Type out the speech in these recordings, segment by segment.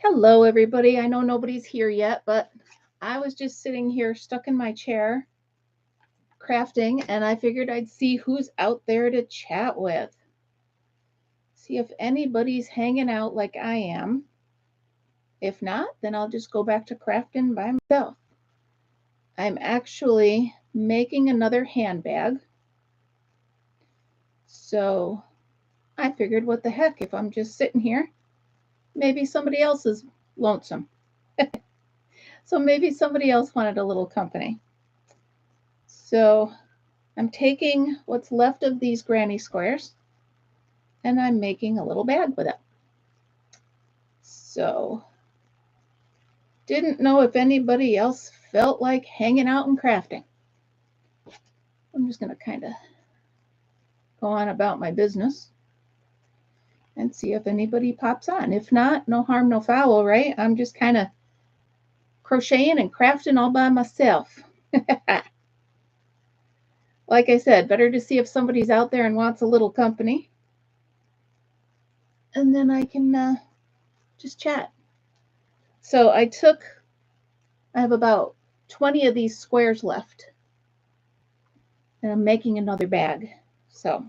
Hello, everybody. I know nobody's here yet, but I was just sitting here stuck in my chair crafting, and I figured I'd see who's out there to chat with. See if anybody's hanging out like I am. If not, then I'll just go back to crafting by myself. I'm actually making another handbag. So I figured, what the heck, if I'm just sitting here, maybe somebody else is lonesome. So maybe somebody else wanted a little company. So I'm taking what's left of these granny squares and I'm making a little bag with it. So didn't know if anybody else felt like hanging out and crafting. I'm just going to kind of go on about my business and see if anybody pops on. If not, no harm, no foul, right? I'm just kind of crocheting and crafting all by myself. Like I said, better to see if somebody's out there and wants a little company. And then I can just chat. So I have about 20 of these squares left. And I'm making another bag. So,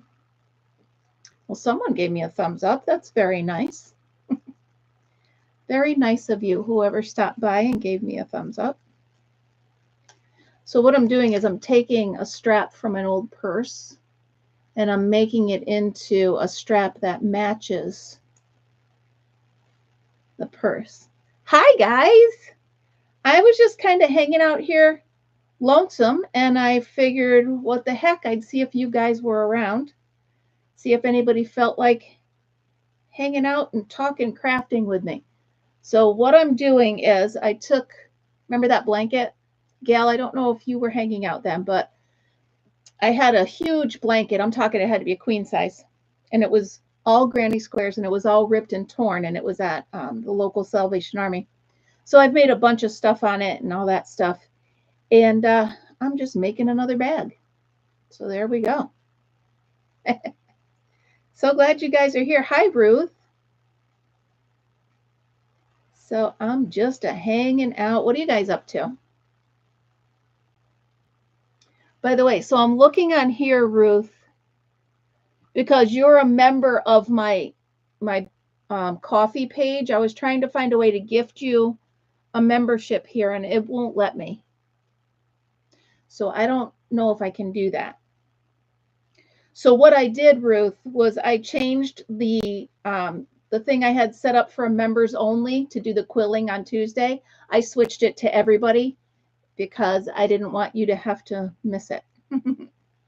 well, someone gave me a thumbs up. That's very nice. Very nice of you, whoever stopped by and gave me a thumbs up. So what I'm doing is I'm taking a strap from an old purse and I'm making it into a strap that matches the purse. Hi, guys. I was just kind of hanging out here lonesome, and I figured, what the heck, I'd see if you guys were around, see if anybody felt like hanging out and talking crafting with me. So what I'm doing is remember that blanket? Gal, I don't know if you were hanging out then, but I had a huge blanket. I'm talking, it had to be a queen size, and it was all granny squares, and it was all ripped and torn, and it was at the local Salvation Army. So I've made a bunch of stuff on it and all that stuff. And I'm just making another bag. So there we go. So glad you guys are here. Hi, Ruth. So I'm just hanging out. What are you guys up to? By the way, so I'm looking on here, Ruth, because you're a member of my coffee page. I was trying to find a way to gift you a membership here, and it won't let me. So I don't know if I can do that. So what I did, Ruth, was I changed the thing I had set up for members only to do the quilling on Tuesday. I switched it to everybody because I didn't want you to have to miss it.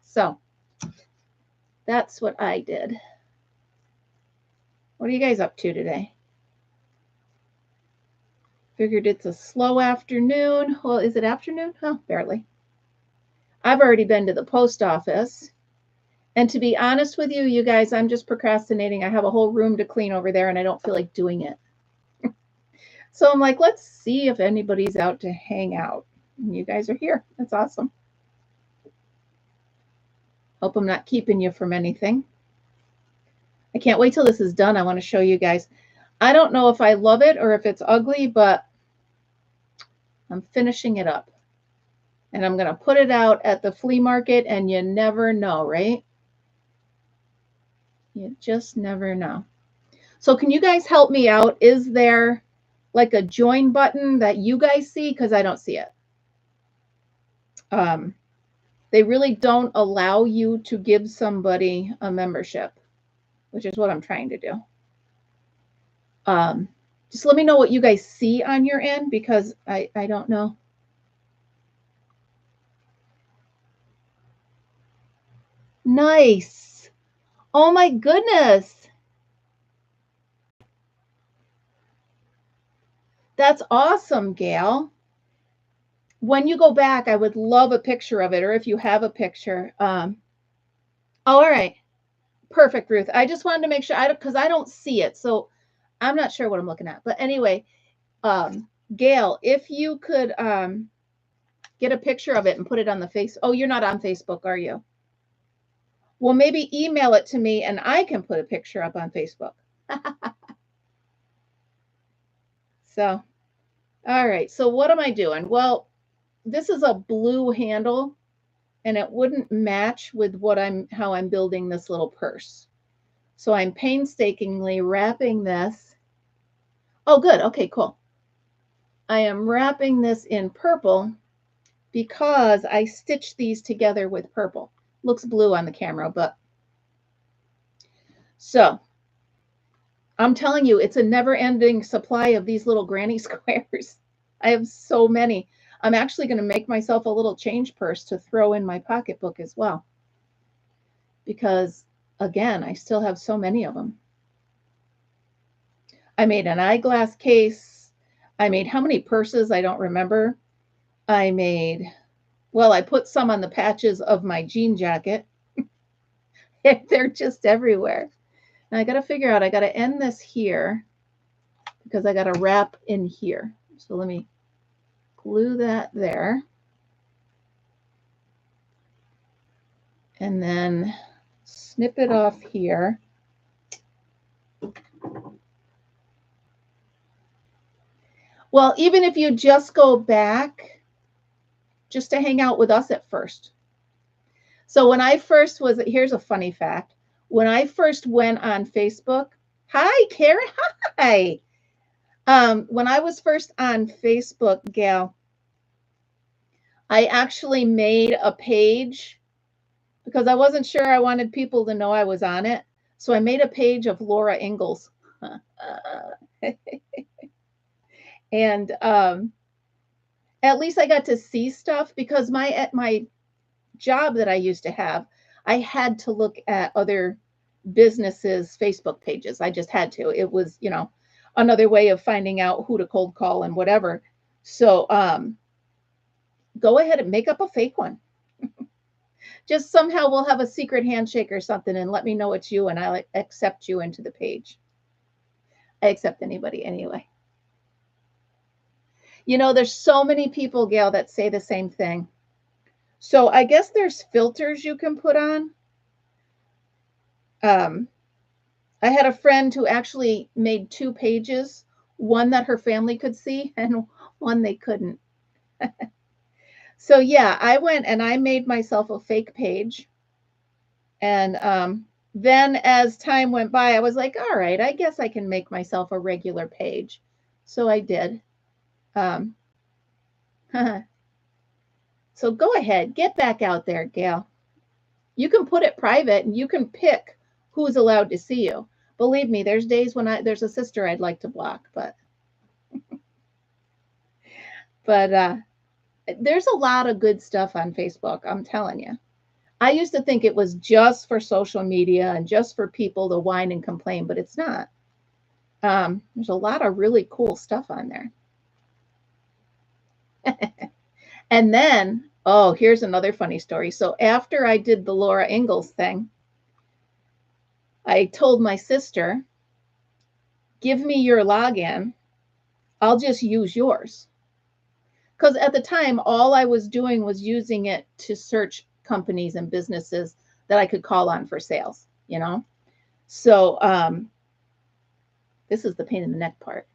So that's what I did. What are you guys up to today? Figured it's a slow afternoon. Well, is it afternoon? Oh, barely. I've already been to the post office. And to be honest with you, you guys, I'm just procrastinating. I have a whole room to clean over there, and I don't feel like doing it. So I'm like, let's see if anybody's out to hang out. And you guys are here. That's awesome. Hope I'm not keeping you from anything. I can't wait till this is done. I want to show you guys. I don't know if I love it or if it's ugly, but I'm finishing it up. And I'm going to put it out at the flea market, and you never know, right? You just never know. So can you guys help me out? Is there like a join button that you guys see? Because I don't see it. They really don't allow you to give somebody a membership, which is what I'm trying to do. Just let me know what you guys see on your end, because I don't know. Nice. Oh my goodness. That's awesome, Gail. When you go back, I would love a picture of it, or if you have a picture. Oh, all right. Perfect, Ruth. I just wanted to make sure, because I don't see it, so I'm not sure what I'm looking at. But anyway, Gail, if you could get a picture of it and put it on the face. Oh, you're not on Facebook, are you? Well, maybe email it to me and I can put a picture up on Facebook. So, all right. So what am I doing? Well, this is a blue handle and it wouldn't match with how I'm building this little purse. So I'm painstakingly wrapping this. Oh, good. Okay, cool. I am wrapping this in purple because I stitched these together with purple. Looks blue on the camera, but so I'm telling you, it's a never-ending supply of these little granny squares. I have so many. I'm actually going to make myself a little change purse to throw in my pocketbook as well. Because, again, I still have so many of them. I made an eyeglass case. I made how many purses? I don't remember. I put some on the patches of my jean jacket. They're just everywhere. And I got to figure out, I got to end this here because I got to wrap in here. So let me glue that there. And then snip it off here. Well, even if you just go back just to hang out with us at first. So when I first here's a funny fact. When I first went on Facebook, hi, Karen, hi. When I was first on Facebook, Gal, I actually made a page because I wasn't sure I wanted people to know I was on it. So I made a page of Laura Ingalls. And at least I got to see stuff because my job that I used to have, I had to look at other businesses' Facebook pages. I just had to. It was, another way of finding out who to cold call and whatever. So go ahead and make up a fake one. Just somehow we'll have a secret handshake or something and let me know it's you and I'll accept you into the page. I accept anybody anyway. There's so many people, Gail, that say the same thing. So I guess there's filters you can put on. I had a friend who actually made 2 pages, one that her family could see and one they couldn't. So yeah, I went and I made myself a fake page. And then as time went by, I was like, all right, I guess I can make myself a regular page. So I did. So go ahead, get back out there, Gail. You can put it private and you can pick who's allowed to see you. Believe me, there's days when there's a sister I'd like to block, but there's a lot of good stuff on Facebook, I'm telling you. I used to think it was just for social media and just for people to whine and complain, but it's not. There's a lot of really cool stuff on there. And then, oh, here's another funny story. So after I did the Laura Ingalls thing, I told my sister, give me your login. I'll just use yours. Because at the time, all I was doing was using it to search companies and businesses that I could call on for sales, So this is the pain in the neck part.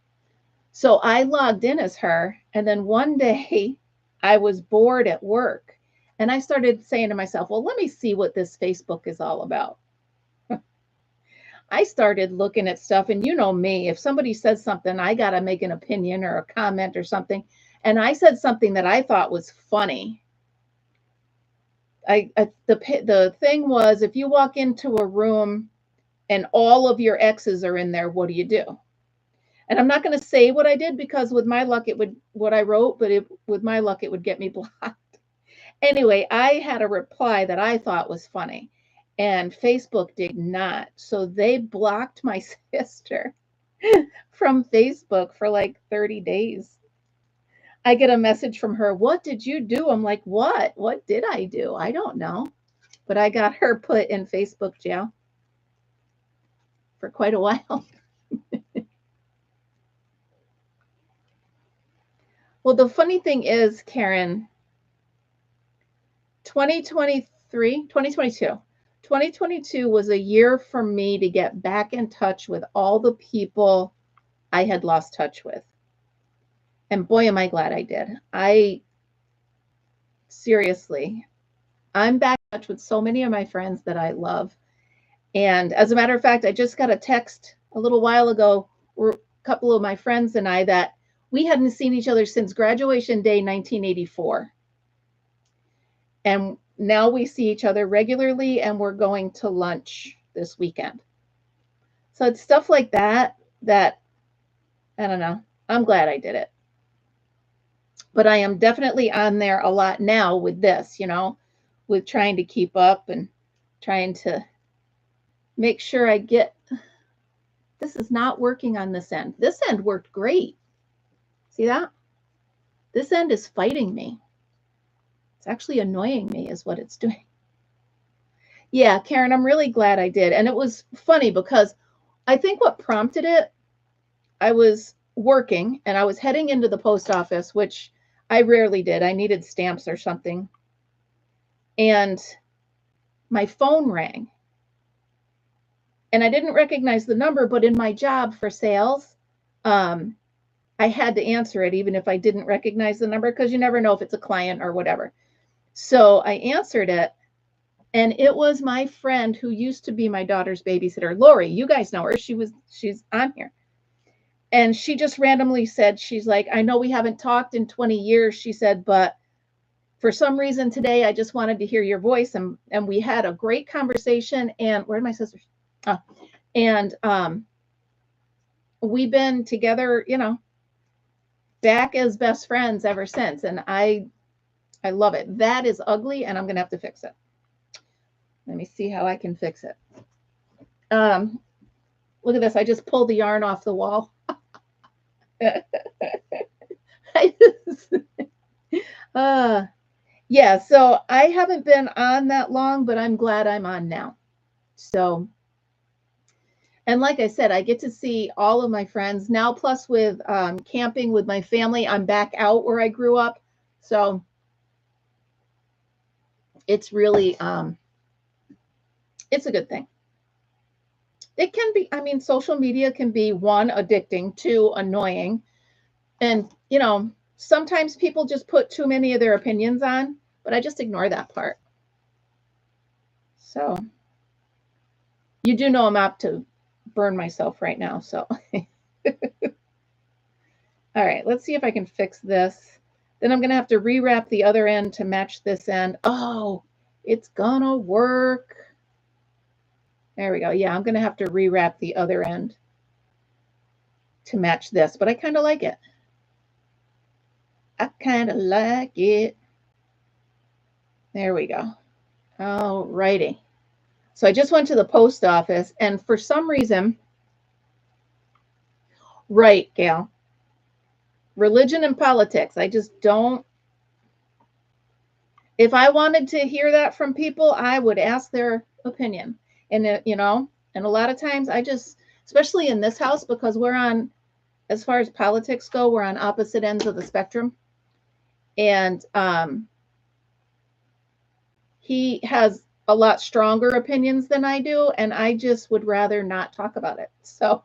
So I logged in as her. And then one day I was bored at work. And I started saying to myself, well, let me see what this Facebook is all about. I started looking at stuff. And you know me, if somebody says something, I got to make an opinion or a comment or something. And I said something that I thought was funny. The thing was, if you walk into a room and all of your exes are in there, what do you do? And I'm not going to say what I did because with my luck, what I wrote, but with my luck, it would get me blocked. Anyway, I had a reply that I thought was funny and Facebook did not. So they blocked my sister from Facebook for like 30 days. I get a message from her. What did you do? I'm like, what? What did I do? I don't know. But I got her put in Facebook jail for quite a while. Well, the funny thing is, Karen, 2022 was a year for me to get back in touch with all the people I had lost touch with. And boy, am I glad I did. Seriously, I'm back in touch with so many of my friends that I love. And as a matter of fact, I just got a text a little while ago, a couple of my friends and I, that we hadn't seen each other since graduation day 1984. And now we see each other regularly, and we're going to lunch this weekend. So it's stuff like that that, I don't know, I'm glad I did it. But I am definitely on there a lot now with this, with trying to keep up and trying to make sure I get, this is not working on this end. This end worked great. See that? This end is fighting me. It's actually annoying me is what it's doing. Yeah, Karen, I'm really glad I did. And it was funny because I think what prompted it, I was working and I was heading into the post office, which I rarely did. I needed stamps or something. And my phone rang. And I didn't recognize the number, but in my job for sales, I had to answer it even if I didn't recognize the number, because you never know if it's a client or whatever. So I answered it, and it was my friend who used to be my daughter's babysitter, Lori. You guys know her. She's on here. And she just randomly said, she's like, I know we haven't talked in 20 years, she said, but for some reason today, I just wanted to hear your voice. And we had a great conversation. And where are my sisters? Oh, and we've been together, back as best friends ever since. And I love it. That is ugly, and I'm going to have to fix it. Let me see how I can fix it. Look at this. I just pulled the yarn off the wall. Yeah, so I haven't been on that long, but I'm glad I'm on now. So, and like I said, I get to see all of my friends now, plus with camping with my family. I'm back out where I grew up. So it's really, it's a good thing. It can be, social media can be, one, addicting, two, annoying. And, sometimes people just put too many of their opinions on, but I just ignore that part. So you do know I'm apt to burn myself right now. So, all right, let's see if I can fix this. Then I'm going to have to rewrap the other end to match this end. Oh, it's gonna work. There we go. Yeah, I'm going to have to rewrap the other end to match this, but I kind of like it. I kind of like it. There we go. All righty. So I just went to the post office, and for some reason, right, Gail, religion and politics, I just don't. If I wanted to hear that from people, I would ask their opinion. And, and a lot of times I just, especially in this house, because we're on, as far as politics go, we're on opposite ends of the spectrum. And he has a lot stronger opinions than I do, and I just would rather not talk about it. So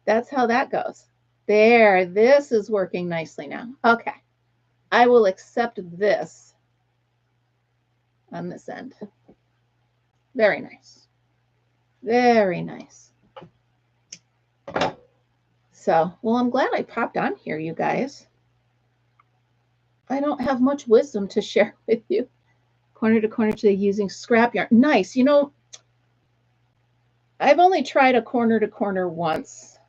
that's how that goes. There, this is working nicely now. Okay, I will accept this on this end. Very nice. Very nice. So, well, I'm glad I popped on here, you guys. I don't have much wisdom to share with you. Corner to corner today using scrap yarn. Nice. I've only tried a corner to corner once,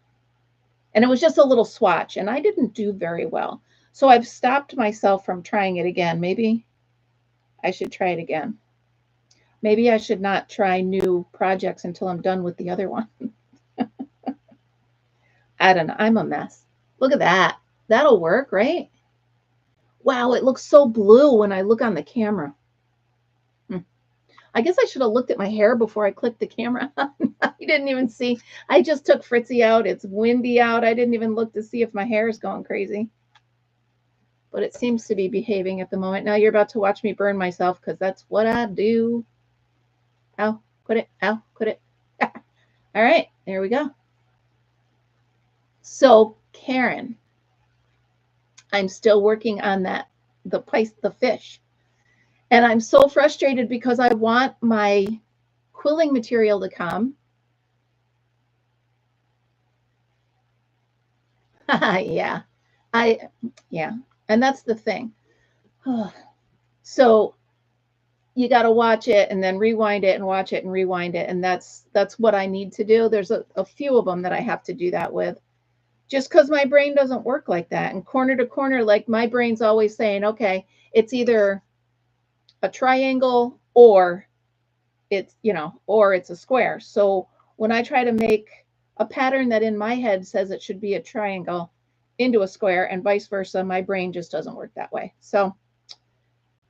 and it was just a little swatch, and I didn't do very well. So I've stopped myself from trying it again. Maybe I should try it again. Maybe I should not try new projects until I'm done with the other one. I don't know. I'm a mess. Look at that. That'll work, right? Wow, it looks so blue when I look on the camera. I guess I should have looked at my hair before I clicked the camera. I didn't even see. I just took Fritzy out. It's windy out. I didn't even look to see if my hair is going crazy. But it seems to be behaving at the moment. Now you're about to watch me burn myself, because that's what I do. Ow, quit it. Ow, quit it. All right, there we go. So, Karen, I'm still working on the fish. And I'm so frustrated because I want my quilling material to come. Yeah. Yeah. And that's the thing. So you got to watch it and then rewind it and watch it and rewind it. And that's what I need to do. There's a few of them that I have to do that with, just because my brain doesn't work like that. And corner to corner, like my brain's always saying, okay, it's either a triangle or it's a square. So when I try to make a pattern that in my head says it should be a triangle into a square and vice versa, my brain just doesn't work that way. So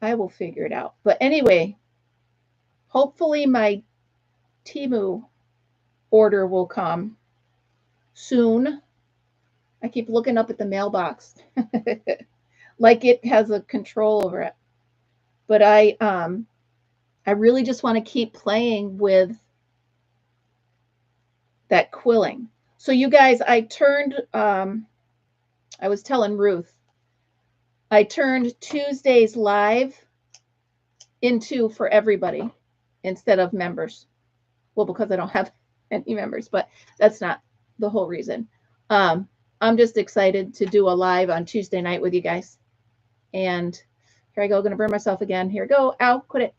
I will figure it out. But anyway, hopefully my Temu order will come soon. I keep looking up at the mailbox like it has a control over it. But I really just want to keep playing with that quilling. So you guys, I was telling Ruth, I turned Tuesdays live into for everybody instead of members. Well, because I don't have any members, but that's not the whole reason. I'm just excited to do a live on Tuesday night with you guys. And here I go, gonna burn myself again. Here we go. Ow, quit it.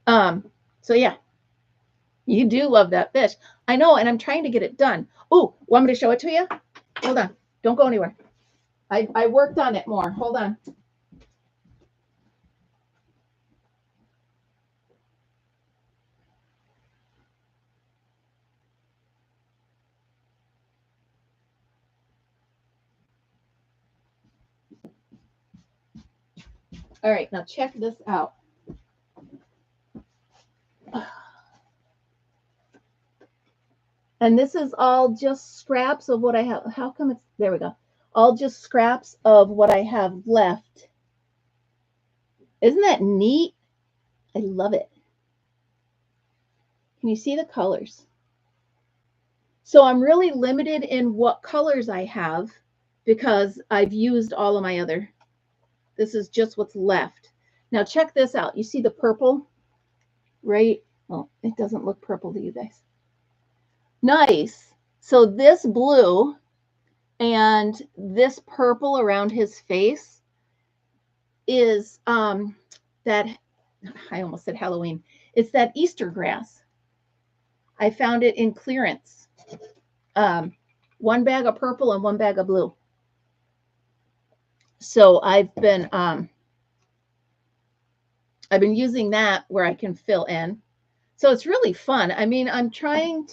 Ow. So yeah. You do love that fish. I know, and I'm trying to get it done. Oh, want me to show it to you? Hold on. Don't go anywhere. I worked on it more. Hold on. All right, now check this out. And this is all just scraps of what I have. How come it's, there we go. All just scraps of what I have left. Isn't that neat? I love it. Can you see the colors? So I'm really limited in what colors I have because I've used all of my other. This is just what's left. Now check this out. You see the purple, right? Well, it doesn't look purple to you guys. Nice. So this blue and this purple around his face is that, I almost said Halloween. It's that Easter grass. I found it in clearance. One bag of purple and one bag of blue. So I've been using that where I can fill in. So it's really fun. I mean, I'm getting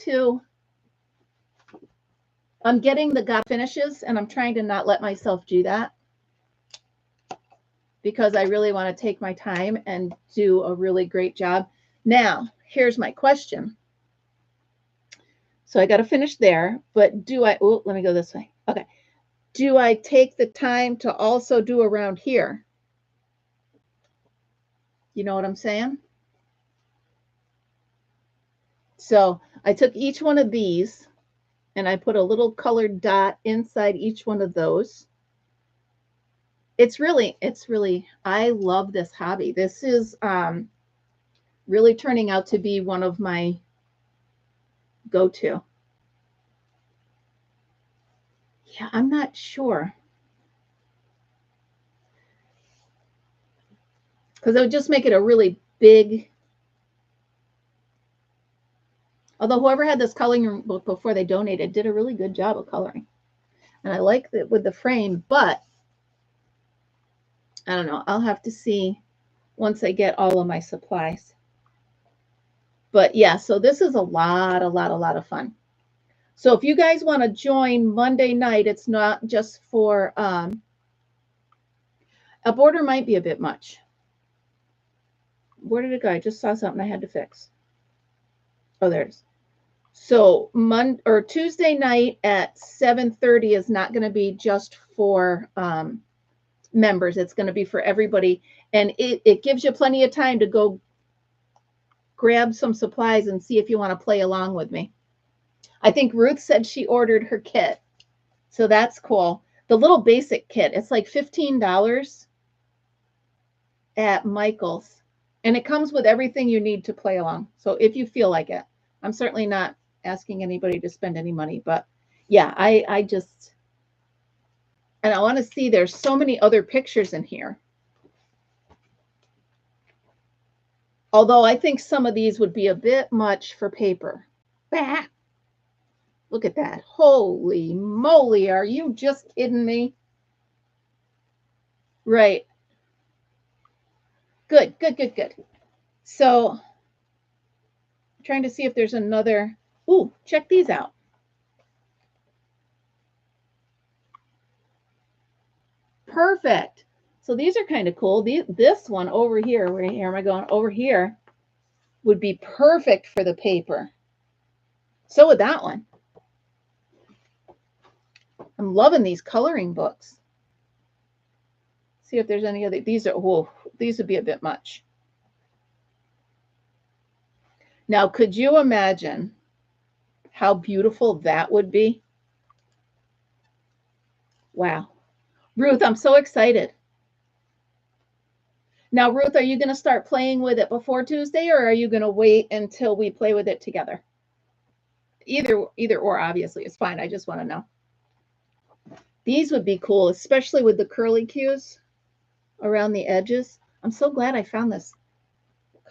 the got finishes, and I'm trying to not let myself do that because I really want to take my time and do a really great job. Now, here's my question. So I got to finish there, but let me go this way. Okay. Do I take the time to also do around here? You know what I'm saying? So I took each one of these and I put a little colored dot inside each one of those. It's really, I love this hobby. This is really turning out to be one of my go-to. Yeah, I'm not sure. Because it would just make it a really big. Although whoever had this coloring book before they donated did a really good job of coloring. And I like it with the frame, but I don't know. I'll have to see once I get all of my supplies. But yeah, so this is a lot of fun. So if you guys want to join Monday night, it's not just for a border might be a bit much. Where did it go? I just saw something I had to fix. Oh, there it is. So Tuesday night at 7:30 is not going to be just for members. It's going to be for everybody. And it gives you plenty of time to go grab some supplies and see if you want to play along with me. I think Ruth said she ordered her kit. So that's cool. The little basic kit, it's like $15 at Michael's. And it comes with everything you need to play along. So if you feel like it, I'm certainly not asking anybody to spend any money, but yeah, I just, and I want to see, there's so many other pictures in here. Although I think some of these would be a bit much for paper. Bah! Look at that. Holy moly, are you just kidding me? Right. Good, good, good, good. So I'm trying to see if there's another. Ooh, check these out. Perfect. So these are kind of cool. This one over here, where am I going? Over here would be perfect for the paper. So would that one. I'm loving these coloring books. See if there's any other. These are, whoa, these would be a bit much. Now, could you imagine how beautiful that would be? Wow. Ruth, I'm so excited. Now, Ruth, are you going to start playing with it before Tuesday, or are you going to wait until we play with it together? Either or, obviously, it's fine. I just want to know. These would be cool, especially with the curly cues around the edges. I'm so glad I found this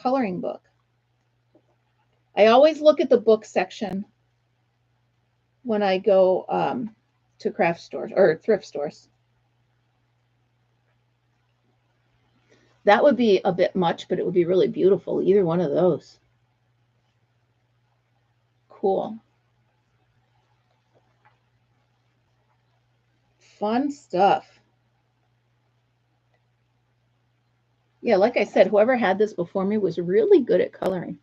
coloring book. I always look at the book section when I go to craft stores or thrift stores. That would be a bit much, but it would be really beautiful. Either one of those. Cool. Fun stuff. Yeah, like I said, whoever had this before me was really good at coloring.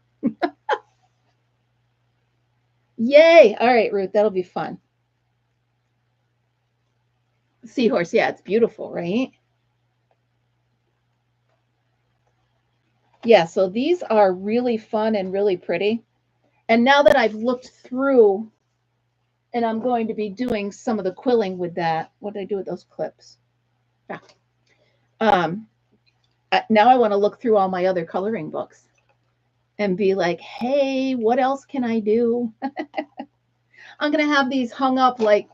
Yay! All right, Ruth, that'll be fun. Seahorse, yeah, it's beautiful, right? Yeah, so these are really fun and really pretty. And now that I've looked through, and I'm going to be doing some of the quilling with that. What did I do with those clips? Yeah. Now I want to look through all my other coloring books and be like, hey, what else can I do? I'm going to have these hung up like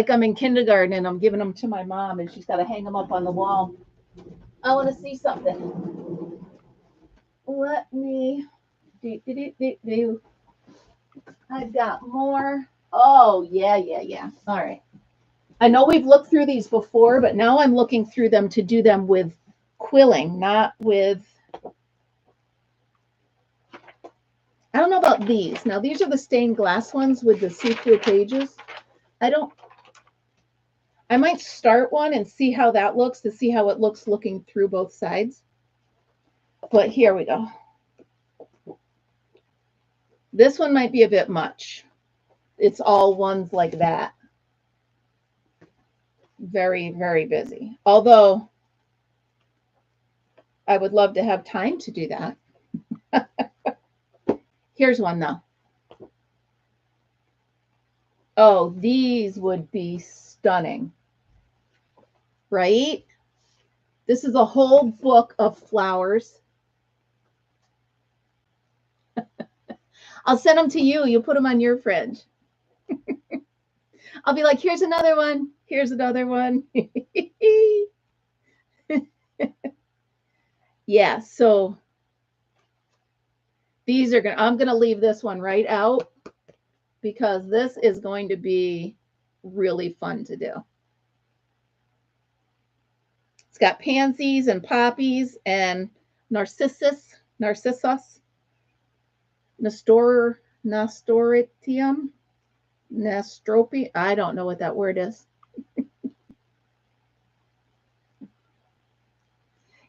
I'm in kindergarten and I'm giving them to my mom and she's got to hang them up on the wall. I want to see something. Let me do. I've got more. Oh, yeah. All right. I know we've looked through these before, but now I'm looking through them to do them with quilling, not with. I don't know about these. Now, these are the stained glass ones with the see-through pages. I might start one and see how that looks, to see how it looks looking through both sides. But here we go. This one might be a bit much. It's all ones like that. Very, very busy. Although I would love to have time to do that. Here's one though. Oh, these would be stunning, right? This is a whole book of flowers. I'll send them to you. You put them on your fridge. I'll be like, here's another one. Here's another one. Yeah, so these are I'm going to leave this one right out because this is going to be really fun to do. It's got pansies and poppies and narcissus, nasturtium, nastropi. I don't know what that word is.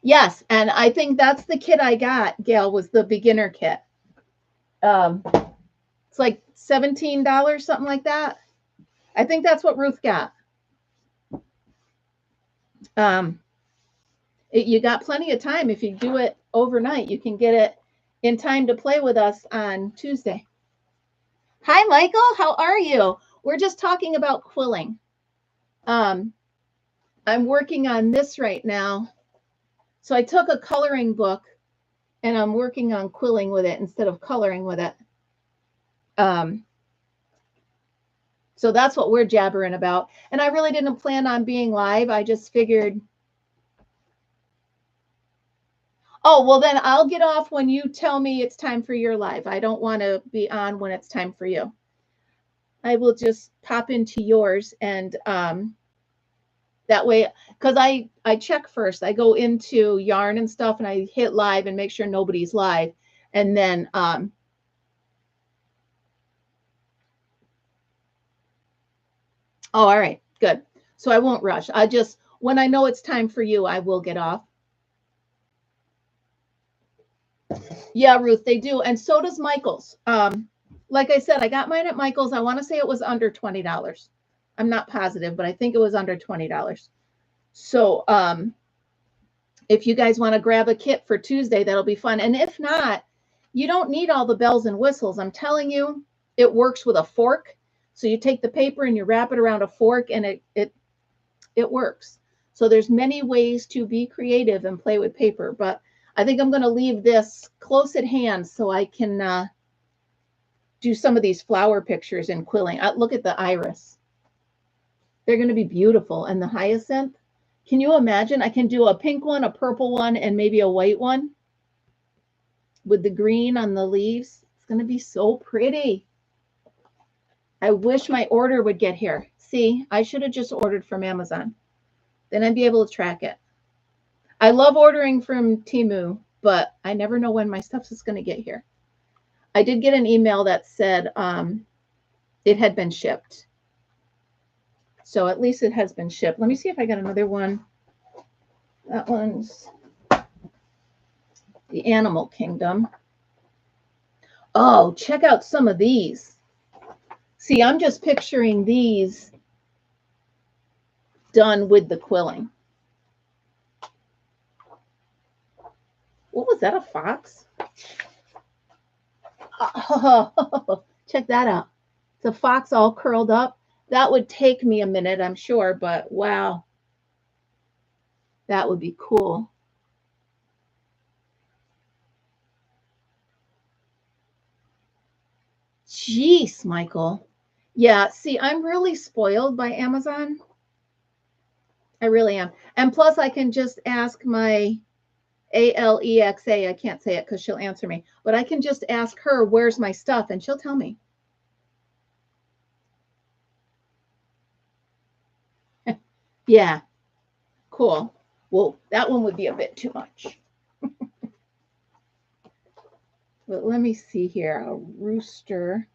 Yes, and I think that's the kit I got, Gail, was the beginner kit. It's like $17, something like that. I think that's what Ruth got. You got plenty of time. If you do it overnight, you can get it in time to play with us on Tuesday. Hi, Michael. How are you? We're just talking about quilling. I'm working on this right now. So I took a coloring book and I'm working on quilling with it instead of coloring with it. So that's what we're jabbering about. And I really didn't plan on being live. I just figured, oh, well, then I'll get off when you tell me it's time for your live. I don't want to be on when it's time for you. I will just pop into yours and that way, because I check first. I go into Yarn and stuff and I hit live and make sure nobody's live. And then oh, all right, good. So I won't rush. I just, when I know it's time for you, I will get off. Yeah, Ruth, they do. And so does Michael's. Like I said, I got mine at Michael's. I want to say it was under $20. I'm not positive, but I think it was under $20. So if you guys want to grab a kit for Tuesday, that'll be fun. And if not, you don't need all the bells and whistles. I'm telling you, it works with a fork. So you take the paper and you wrap it around a fork and it works. So there's many ways to be creative and play with paper, but I think I'm going to leave this close at hand so I can do some of these flower pictures in quilling. Look at the iris. They're going to be beautiful. And the hyacinth, can you imagine? I can do a pink one, a purple one, and maybe a white one with the green on the leaves. It's going to be so pretty. I wish my order would get here. See, I should have just ordered from Amazon. Then I'd be able to track it. I love ordering from Temu, but I never know when my stuff is going to get here. I did get an email that said it had been shipped. So at least it has been shipped. Let me see if I got another one. That one's the Animal Kingdom. Oh, check out some of these. See, I'm just picturing these done with the quilling. What was that, a fox? Oh, check that out. It's a fox all curled up. That would take me a minute, I'm sure, but wow. That would be cool. Jeez, Michael. Yeah, see, I'm really spoiled by Amazon. I really am. And plus, I can just ask my Alexa. I can't say it because she'll answer me. But I can just ask her, where's my stuff? And she'll tell me. Yeah, cool. Well, that one would be a bit too much. But let me see here. A rooster.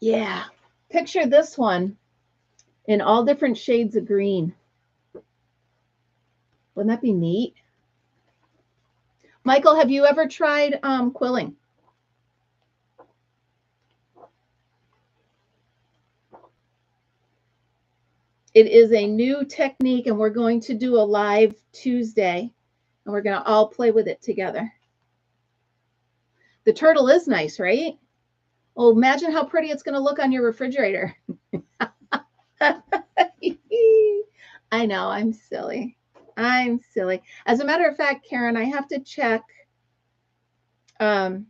Yeah. Picture this one in all different shades of green. Wouldn't that be neat? Michael, have you ever tried quilling? It is a new technique, and we're going to do a live Tuesday, and we're going to all play with it together. The turtle is nice, right? Well, imagine how pretty it's going to look on your refrigerator. I know, I'm silly. I'm silly. As a matter of fact, Karen, I have to check in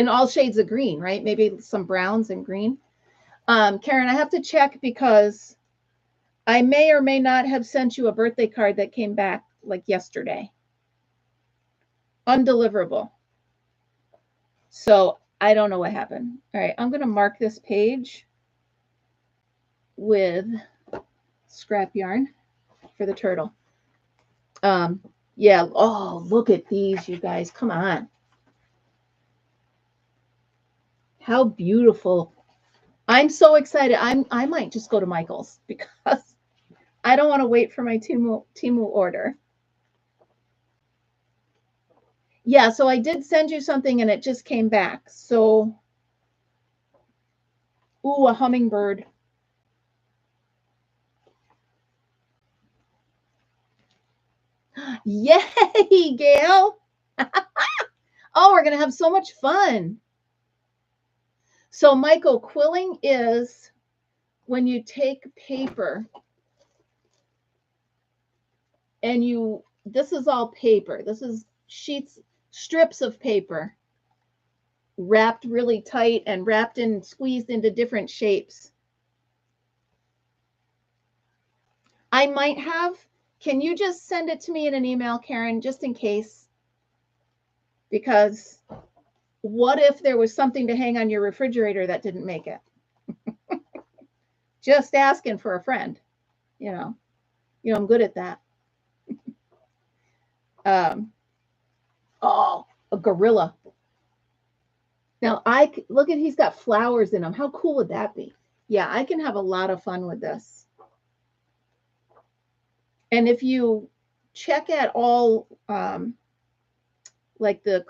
all shades of green, right? Maybe some browns and green. Karen, I have to check because I may or may not have sent you a birthday card that came back like yesterday. Undeliverable. So I don't know what happened. All right, I'm going to mark this page with scrap yarn for the turtle. Yeah. Oh, look at these, you guys. Come on. How beautiful. I'm so excited. I might just go to Michael's because I don't want to wait for my Temu order. Yeah, so I did send you something and it just came back. So, ooh, a hummingbird. Yay, Gail. Oh, we're going to have so much fun. So, Michael, quilling is when you take paper and this is all paper. This is strips of paper wrapped really tight and wrapped and squeezed into different shapes. I might have, can you just send it to me in an email, Karen, just in case? Because what if there was something to hang on your refrigerator that didn't make it? Just asking for a friend, you know, I'm good at that. Oh, a gorilla. Now look at, he's got flowers in him. How cool would that be? Yeah, I can have a lot of fun with this. And if you check at all, like the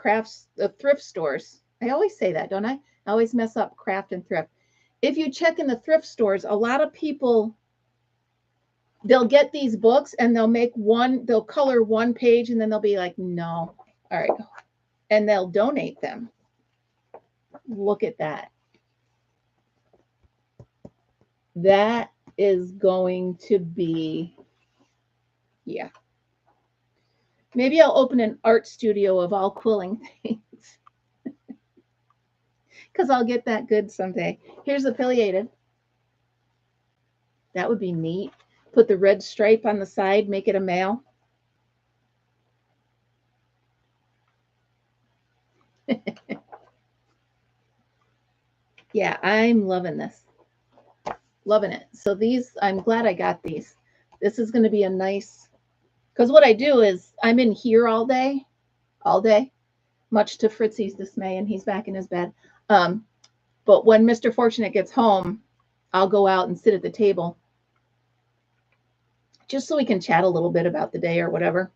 thrift stores, I always say that, don't I? I always mess up craft and thrift. If you check in the thrift stores, a lot of people, they'll get these books and they'll color one page and then they'll be like, no, all right. And they'll donate them. Look at that. That is going to be, yeah. Maybe I'll open an art studio of all quilling things. Because I'll get that good someday. Here's affiliated. That would be neat. Put the red stripe on the side, make it a male. Yeah, I'm loving this. Loving it. So these, I'm glad I got these. This is going to be a nice, because what I do is I'm in here all day, much to Fritzy's dismay, and he's back in his bed. But when Mr. Fortunate gets home, I'll go out and sit at the table just so we can chat a little bit about the day or whatever.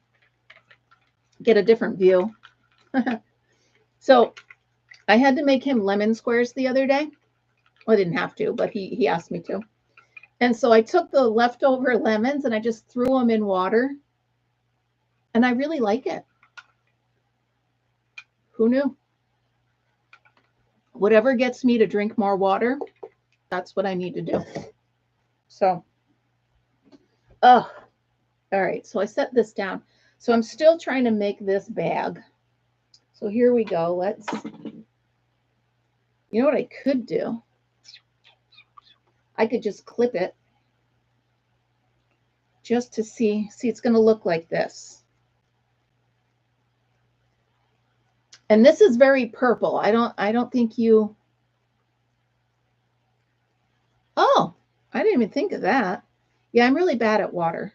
Get a different view. So I had to make him lemon squares the other day. Well, I didn't have to, but he asked me to. And so I took the leftover lemons and I just threw them in water. And I really like it. Who knew? Whatever gets me to drink more water, that's what I need to do. So, all right. So I set this down. So I'm still trying to make this bag. So here we go. You know what I could do? I could just clip it just to see. See, it's going to look like this. And this is very purple. I don't think you. Oh, I didn't even think of that. Yeah, I'm really bad at water.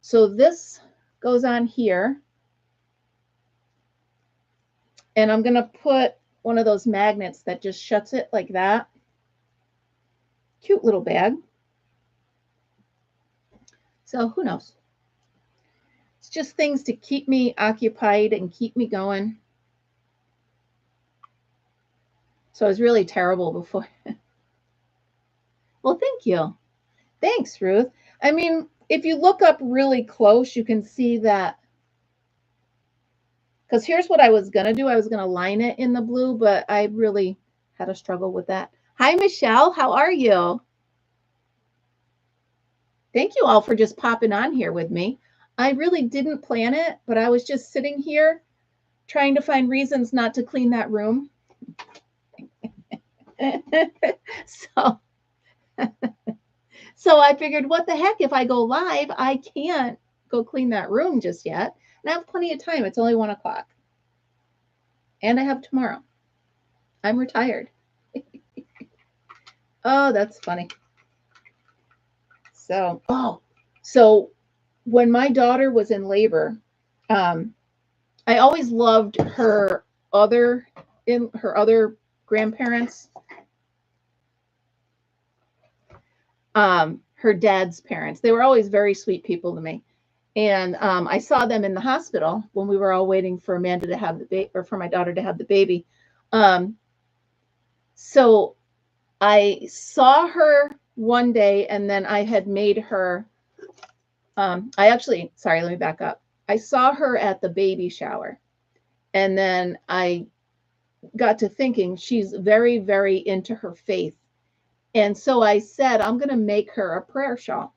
So this goes on here. And I'm going to put one of those magnets that just shuts it like that. Cute little bag. So who knows? It's just things to keep me occupied and keep me going. So I was really terrible before. Well, thank you. Thanks, Ruth. I mean, if you look up really close, you can see that. Because here's what I was going to do. I was going to line it in the blue, but I really had a struggle with that. Hi, Michelle. How are you? Thank you all for just popping on here with me. I really didn't plan it, but I was just sitting here trying to find reasons not to clean that room. So I figured, what the heck, if I go live, I can't go clean that room just yet. And I have plenty of time. It's only 1 o'clock. And I have tomorrow. I'm retired. Oh, that's funny. So when my daughter was in labor, I always loved her other grandparents, her dad's parents. They were always very sweet people to me. And I saw them in the hospital when we were all waiting for Amanda to have the baby, or for my daughter to have the baby. So I saw her one day, and then I had made her. Sorry, let me back up. I saw her at the baby shower, and then I got to thinking she's very, very into her faith. And so I said, I'm going to make her a prayer shawl.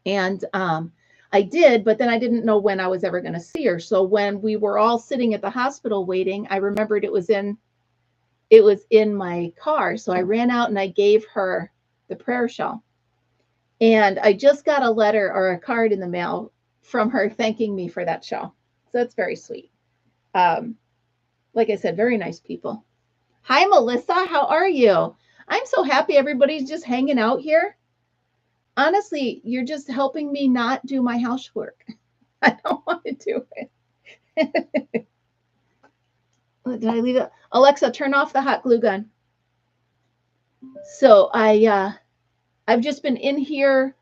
And I did, but then I didn't know when I was ever going to see her. So when we were all sitting at the hospital waiting, I remembered it was in my car. So I ran out and I gave her the prayer shawl. And I just got a letter or a card in the mail from her thanking me for that shawl. So that's very sweet. Like I said, very nice people. Hi, Melissa. How are you? I'm so happy everybody's just hanging out here. Honestly, you're just helping me not do my housework. I don't want to do it. Did I leave it? Alexa, turn off the hot glue gun. So I've just been in here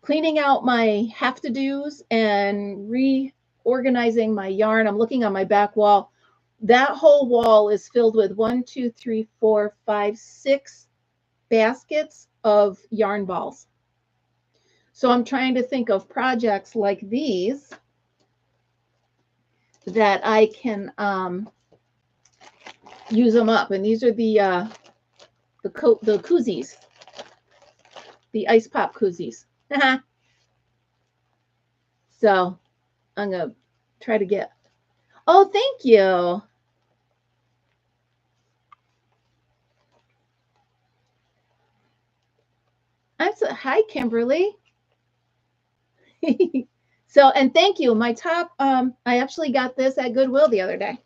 cleaning out my have to do's and reorganizing my yarn. I'm looking on my back wall. That whole wall is filled with 1, 2, 3, 4, 5, 6 baskets of yarn balls. So I'm trying to think of projects like these that I can use them up. And these are the koozies, the ice pop koozies. So I'm gonna try to get. Oh, thank you. Hi, Kimberly. So, and thank you. My top, I actually got this at Goodwill the other day.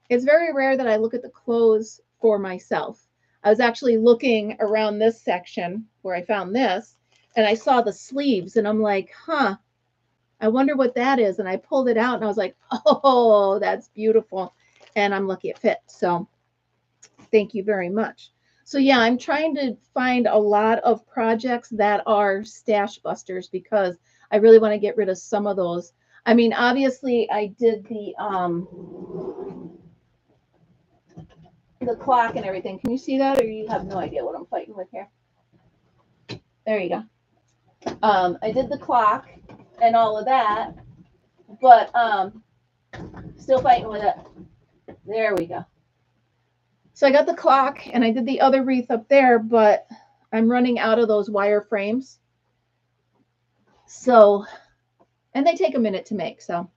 It's very rare that I look at the clothes for myself. I was actually looking around this section where I found this, and I saw the sleeves, and I'm like, huh, I wonder what that is. And I pulled it out, and I was like, oh, that's beautiful. And I'm lucky it fit. So thank you very much. So yeah, I'm trying to find a lot of projects that are stash busters because I really want to get rid of some of those. I mean, obviously I did the clock and everything. Can you see that, or you have no idea what I'm fighting with here? There you go. I did the clock and all of that, but still fighting with it. There we go. So I got the clock and I did the other wreath up there, but I'm running out of those wire frames. So, and they take a minute to make. So,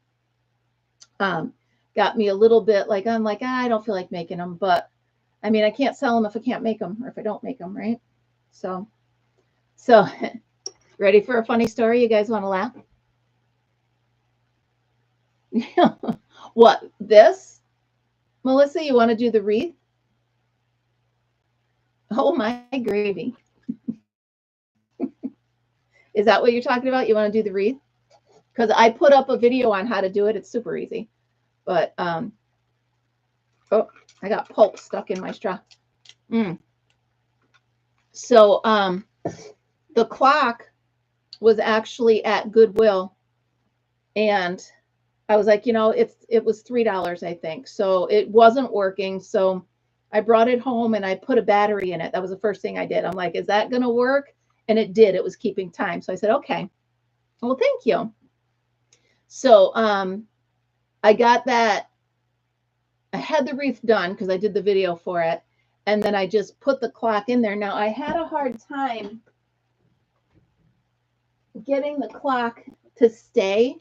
got me a little bit like, I'm like, I don't feel like making them, but I mean, I can't sell them if I can't make them or if I don't make them, right? So ready for a funny story? You guys want to laugh? What, this? Melissa, you want to do the wreath? Oh, my gravy. Is that what you're talking about? You want to do the wreath? Because I put up a video on how to do it. It's super easy. But, oh, I got pulp stuck in my straw. So, the clock was actually at Goodwill. And I was like, you know, it was $3, I think. So it wasn't working. So I brought it home and I put a battery in it. That was the first thing I did. I'm like, is that going to work? And it did. It was keeping time. So I said, okay, well, thank you. So I got that. I had the wreath done because I did the video for it. And then I just put the clock in there. Now I had a hard time getting the clock to stay.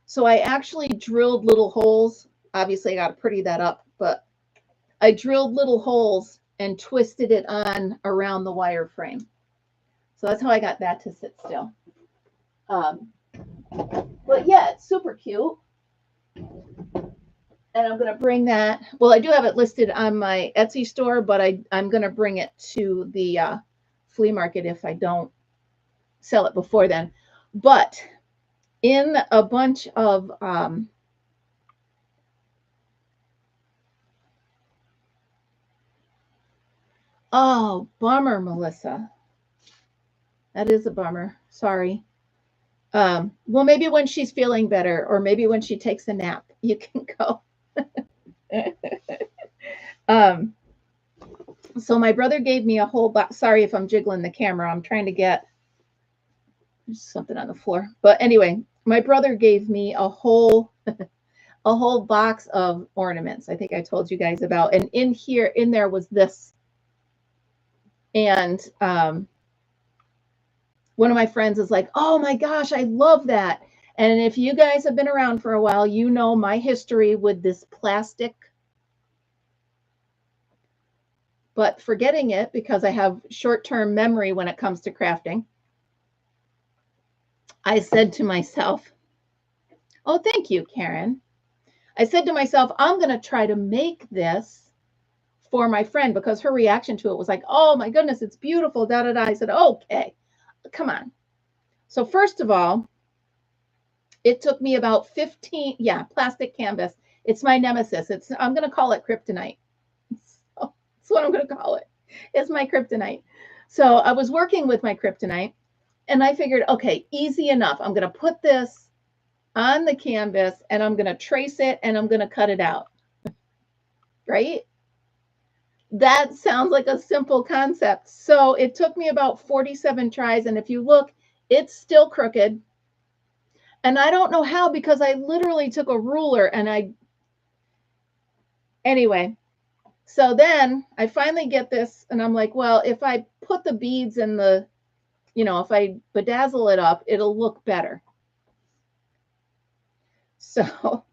So I actually drilled little holes. Obviously, I got to pretty that up, but I drilled little holes and twisted it on around the wire frame. So that's how I got that to sit still. But yeah, it's super cute. And I'm going to bring that. Well, I do have it listed on my Etsy store, but I'm going to bring it to the flea market if I don't sell it before then. But in a bunch of oh, bummer, Melissa. That is a bummer. Sorry. Well, maybe when she's feeling better, or maybe when she takes a nap, you can go. So my brother gave me a whole box. Sorry if I'm jiggling the camera. I'm trying to get something on the floor. But anyway, my brother gave me a whole box of ornaments. I think I told you guys about. And in there was this. And one of my friends is like, oh my gosh, I love that. And if you guys have been around for a while, you know my history with this plastic, but forgetting it because I have short-term memory when it comes to crafting. I said to myself, oh, thank you, Karen. I said to myself, I'm going to try to make this for my friend because her reaction to it was like, oh my goodness, it's beautiful, da da da. I said, okay, come on. So first of all, it took me about 15, plastic canvas. It's my nemesis. I'm going to call it kryptonite. So that's what I'm going to call it. It's my kryptonite. So I was working with my kryptonite and I figured, okay, easy enough. I'm going to put this on the canvas and I'm going to trace it and I'm going to cut it out. Right? That sounds like a simple concept. So it took me about 47 tries. And if you look, it's still crooked. And I don't know how, because I literally took a ruler and anyway, so then I finally get this and I'm like, well, if I put the beads in if I bedazzle it up, it'll look better. So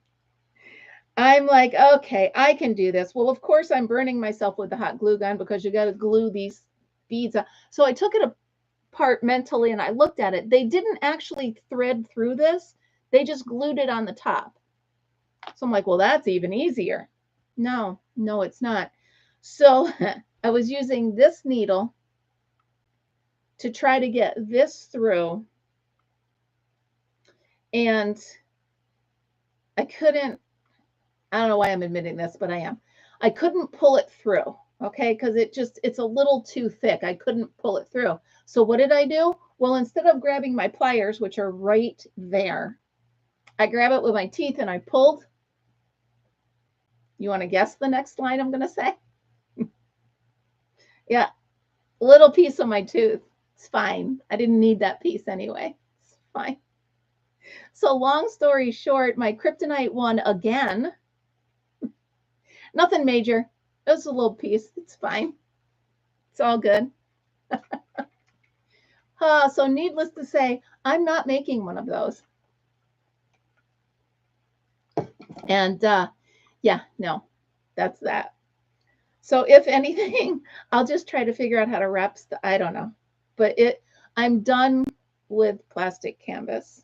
I'm like, okay, I can do this. Well, of course, I'm burning myself with the hot glue gun because you got to glue these beads up. So I took it apart mentally and I looked at it. They didn't actually thread through this. They just glued it on the top. So I'm like, well, that's even easier. No, it's not. So I was using this needle to try to get this through. And I couldn't, I don't know why I'm admitting this, but I am. I couldn't pull it through, okay? Because it's a little too thick. I couldn't pull it through. So what did I do? Well, instead of grabbing my pliers, which are right there, I grab it with my teeth and I pulled. You want to guess the next line I'm going to say? Yeah, little piece of my tooth. It's fine. I didn't need that piece anyway. It's fine. So long story short, my kryptonite won again. Nothing major. It was a little piece. It's fine. It's all good. So needless to say, I'm not making one of those. And no, that's that. So if anything, I'll just try to figure out how to wrap I don't know. But I'm done with plastic canvas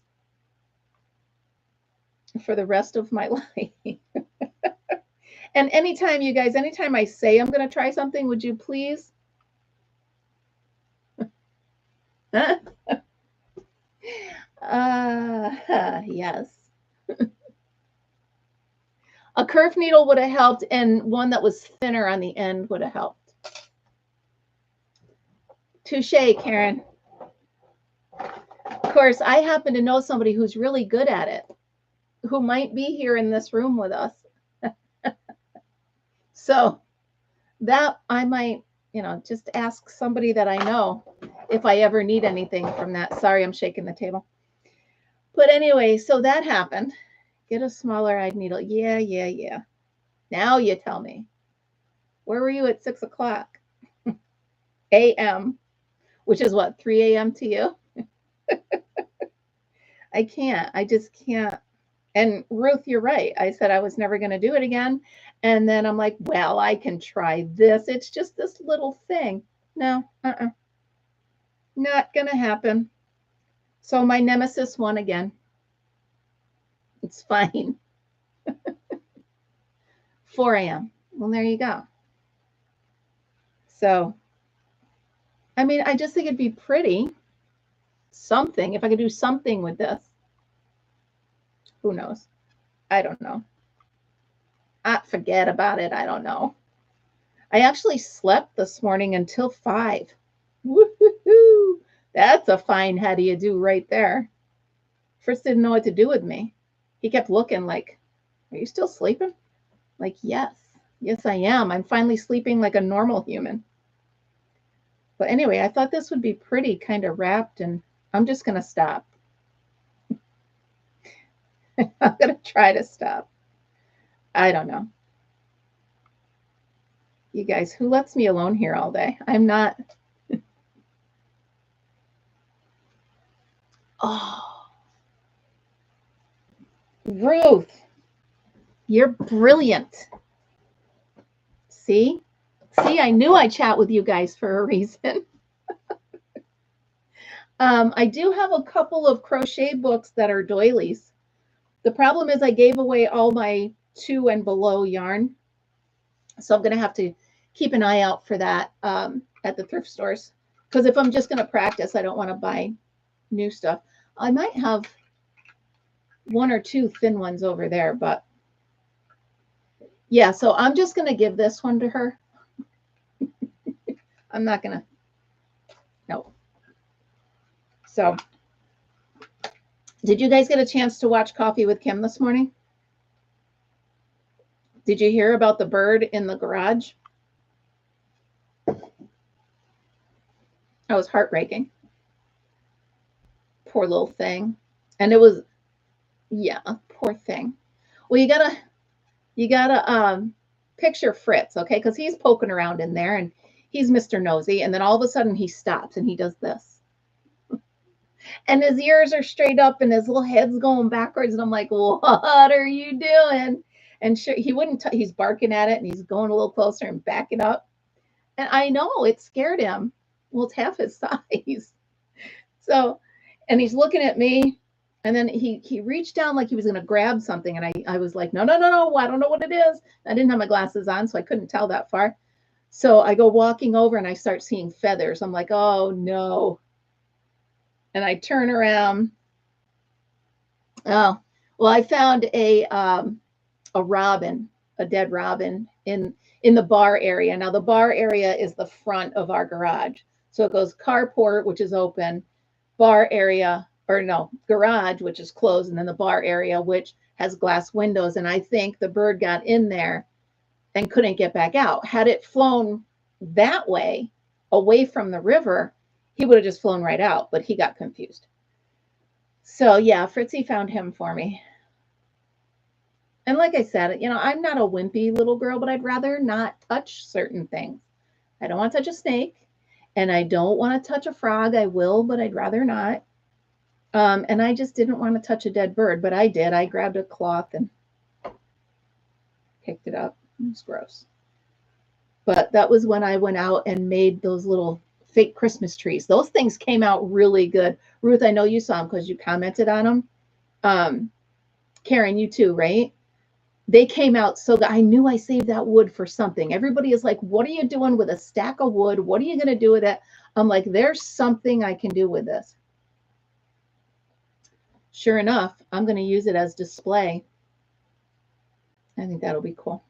for the rest of my life. And anytime I say I'm going to try something, would you please? Yes. A curved needle would have helped, and one that was thinner on the end would have helped. Touche, Karen. Of course, I happen to know somebody who's really good at it, who might be here in this room with us. So that I might, just ask somebody that I know if I ever need anything from that. Sorry, I'm shaking the table. But anyway, so that happened. Get a smaller eyed needle. Yeah. Now you tell me. Where were you at 6 o'clock a.m., which is what, 3 a.m. to you? I can't. I just can't. And Ruth, you're right. I said I was never going to do it again. And then I'm like, well, I can try this. It's just this little thing. No, not going to happen. So my nemesis won again. It's fine. 4 a.m. Well, there you go. So, I mean, I just think it'd be pretty. Something, if I could do something with this. Who knows? I don't know. Forget about it. I don't know. I actually slept this morning until 5. Woo-hoo-hoo. That's a fine how do you do right there. First didn't know what to do with me. He kept looking like, are you still sleeping? Like, yes, I am. I'm finally sleeping like a normal human. But anyway, I thought this would be pretty kind of wrapped, and I'm just going to stop. I'm going to try to stop. I don't know. You guys, who lets me alone here all day? I'm not Oh, Ruth, you're brilliant. See? See, I knew I chat with you guys for a reason. I do have a couple of crochet books that are doilies. The problem is I gave away all my 2 and below yarn. So I'm going to have to keep an eye out for that at the thrift stores. Because if I'm just going to practice, I don't want to buy new stuff. I might have 1 or 2 thin ones over there, but yeah, so I'm just going to give this one to her. I'm not going to, no. So, did you guys get a chance to watch Coffee with Kim this morning? Did you hear about the bird in the garage? That was heartbreaking. Poor little thing. And it was, yeah, poor thing. Well, you gotta picture Fritz, okay? Because he's poking around in there and he's Mr. Nosy, and then all of a sudden he stops and he does this. And his ears are straight up and his little head's going backwards. And I'm like, what are you doing? And sure, he wouldn't, he's barking at it and he's going a little closer and backing up. And I know it scared him. Well, it's half his size. So, and he's looking at me. And then he reached down like he was going to grab something. And I was like, no, I don't know what it is. I didn't have my glasses on, so I couldn't tell that far. So I go walking over and I start seeing feathers. I'm like, oh, no. And I turn around. Oh, well, I found a robin, a dead robin in the bar area. Now, the bar area is the front of our garage. So it goes carport, which is open, bar area, or no, garage, which is closed, and then the bar area, which has glass windows. And I think the bird got in there and couldn't get back out. Had it flown that way, away from the river, he would have just flown right out, but he got confused. So yeah, Fritzy found him for me. And like I said, you know, I'm not a wimpy little girl, but I'd rather not touch certain things. I don't want to touch a snake, and I don't want to touch a frog. I will, but I'd rather not. And I just didn't want to touch a dead bird, but I did. I grabbed a cloth and picked it up. It was gross. But that was when I went out and made those little fake Christmas trees. Those things came out really good. Ruth, I know you saw them because you commented on them. Karen, you too, right? They came out so good. I knew I saved that wood for something. Everybody is like, what are you doing with a stack of wood? What are you going to do with it? I'm like, there's something I can do with this. Sure enough, I'm going to use it as display. I think that'll be cool.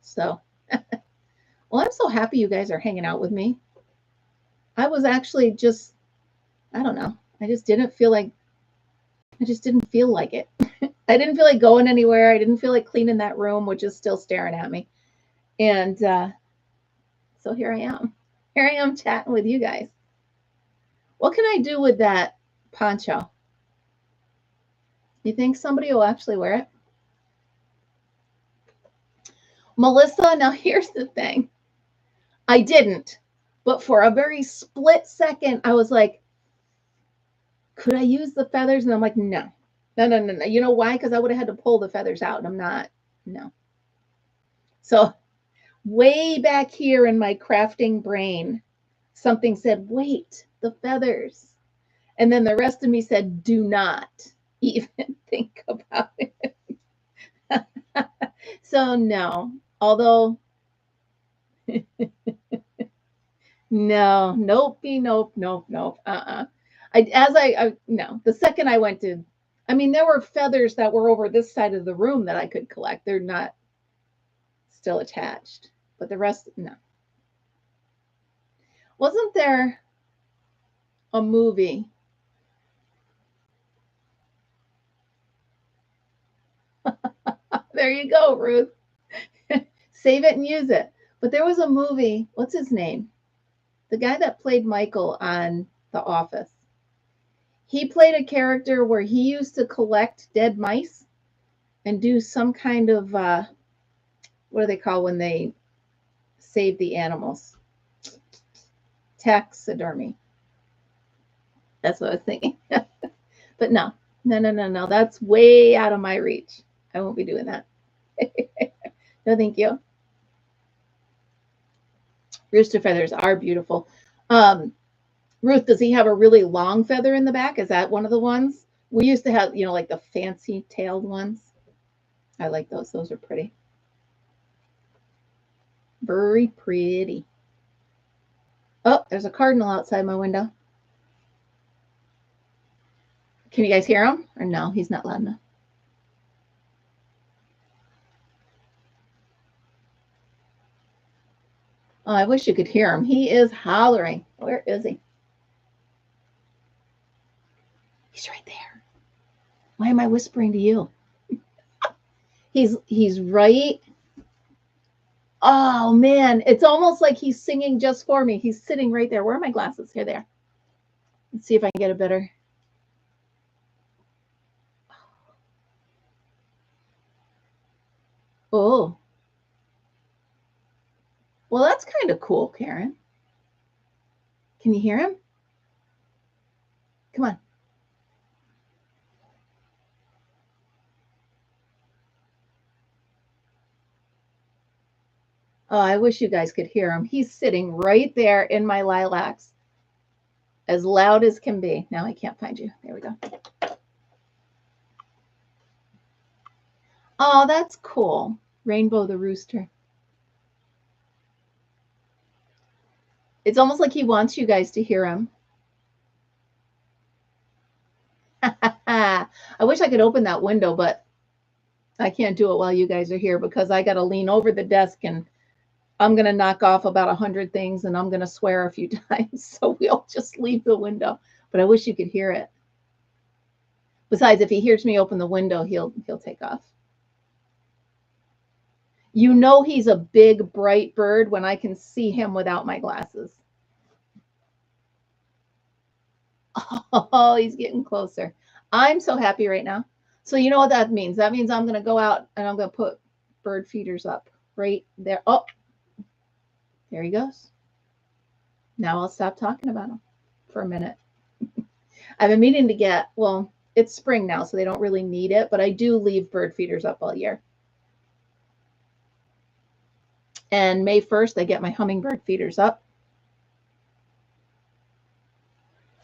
So, well, I'm so happy you guys are hanging out with me. I was actually just, I don't know. I just didn't feel like it. I didn't feel like going anywhere. I didn't feel like cleaning that room, which is still staring at me. And so here I am. Here I am chatting with you guys. What can I do with that poncho? You think somebody will actually wear it? Melissa, now here's the thing. I didn't, but for a very split second, I was like, could I use the feathers? And I'm like, no. You know why? Because I would have had to pull the feathers out, and I'm not, no. So way back here in my crafting brain, something said, wait, the feathers. And then the rest of me said, do not even think about it. So no, although no, nope. No. The second I went to, I mean, there were feathers that were over this side of the room that I could collect. They're not still attached, but the rest, no. Wasn't there a movie? There you go, Ruth. Save it and use it. But there was a movie, what's his name? The guy that played Michael on The Office. He played a character where he used to collect dead mice and do some kind of, what do they call when they save the animals? Taxidermy. That's what I was thinking. But no. No. That's way out of my reach. I won't be doing that. No, thank you. Rooster feathers are beautiful. Ruth, does he have a really long feather in the back? Is that one of the ones? We used to have, like the fancy tailed ones. I like those. Those are pretty. Very pretty. Oh, there's a cardinal outside my window. Can you guys hear him? Or no, he's not loud enough. Oh, I wish you could hear him. He is hollering. Where is he? He's right there. Why am I whispering to you? He's right. Oh man, it's almost like he's singing just for me. He's sitting right there. Where are my glasses? Here they are. Let's see if I can get a better. Oh. Well, that's kind of cool, Karen. Can you hear him? Come on. Oh, I wish you guys could hear him. He's sitting right there in my lilacs, as loud as can be. Now I can't find you. There we go. Oh, that's cool. Rainbow the rooster. It's almost like he wants you guys to hear him. I wish I could open that window, but I can't do it while you guys are here because I got to lean over the desk and I'm going to knock off about 100 things and I'm going to swear a few times. So we'll just leave the window. But I wish you could hear it. Besides, if he hears me open the window, he'll take off. You know he's a big, bright bird when I can see him without my glasses. Oh, he's getting closer. I'm so happy right now. So you know what that means? That means I'm going to go out and I'm going to put bird feeders up right there. Oh, there he goes. Now I'll stop talking about him for a minute. I've been meaning to get, well, it's spring now, so they don't really need it, but I do leave bird feeders up all year. And May 1st, I get my hummingbird feeders up.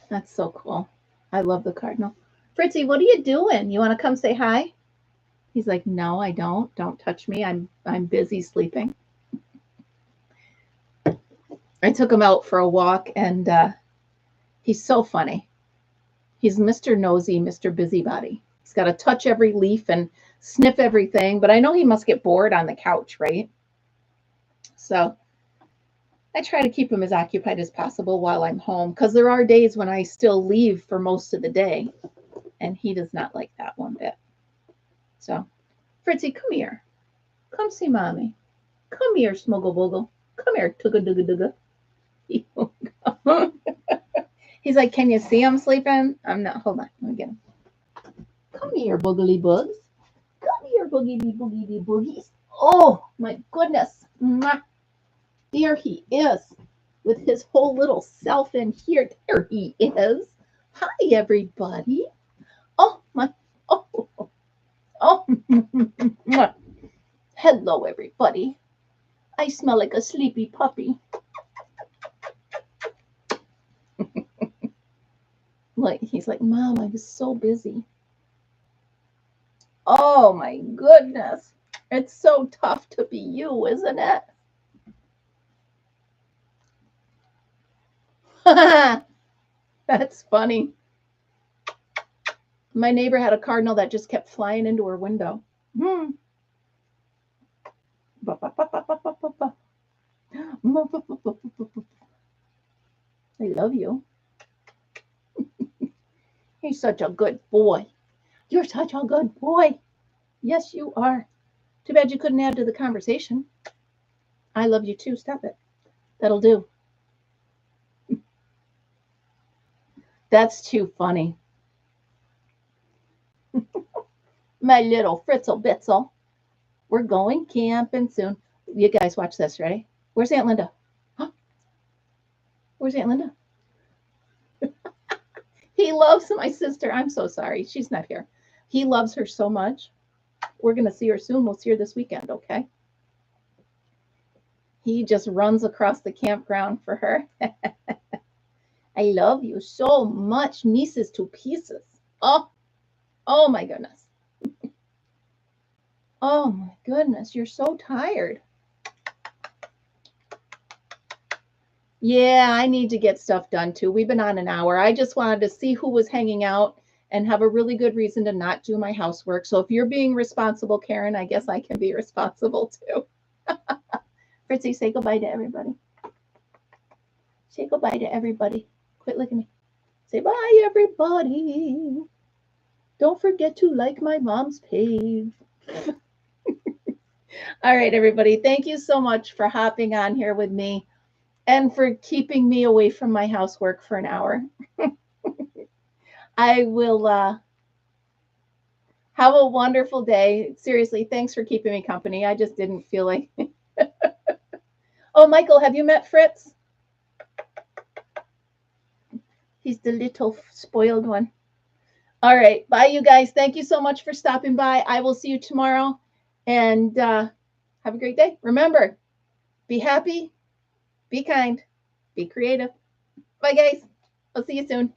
That's so cool. I love the cardinal. Fritzy, what are you doing? You want to come say hi? He's like, no, I don't. Don't touch me. I'm busy sleeping. I took him out for a walk, and he's so funny. He's Mr. Nosy, Mr. Busybody. He's got to touch every leaf and sniff everything, but I know he must get bored on the couch, right? So I try to keep him as occupied as possible while I'm home because there are days when I still leave for most of the day, and he does not like that one bit. So, Fritzy, come here. Come see Mommy. Come here, Smuggle Boogle. Come here, Tugga Dugga Dugga. He's like, can you see him sleeping? I'm not. Hold on. Let me get him. Come here, Boogly Bugs. Come here, Boogity Boogity Boogies. Oh, my goodness. There he is with his whole little self in here. There he is. Hi, everybody. Oh, my. Oh. Hello, everybody. I smell like a sleepy puppy. Like he's like, Mom, I was so busy. Oh my goodness. It's so tough to be you, isn't it? That's funny. My neighbor had a cardinal that just kept flying into her window. I love you. He's such a good boy. You're such a good boy. Yes, you are. Too bad you couldn't add to the conversation. I love you too. Stop it. That'll do. That's too funny. My little Fritzle Bitzel. We're going camping soon. You guys watch this, ready? Where's Aunt Linda? Huh? Where's Aunt Linda? He loves my sister. I'm so sorry. She's not here. He loves her so much. We're going to see her soon. We'll see her this weekend, okay? He just runs across the campground for her. I love you so much, nieces to pieces. Oh, oh my goodness. Oh my goodness, you're so tired. Yeah, I need to get stuff done too. We've been on an hour. I just wanted to see who was hanging out and have a really good reason to not do my housework. So if you're being responsible, Karen, I guess I can be responsible too. Fritzy, say goodbye to everybody. Say goodbye to everybody. Quit looking at me. Say bye, everybody. Don't forget to like my mom's page. All right, everybody. Thank you so much for hopping on here with me and for keeping me away from my housework for an hour. I will have a wonderful day. Seriously, thanks for keeping me company. I just didn't feel like. Oh, Michael, have you met Fritz? He's the little spoiled one. All right. Bye, you guys. Thank you so much for stopping by. I will see you tomorrow. And have a great day. Remember, be happy, be kind, be creative. Bye, guys. I'll see you soon.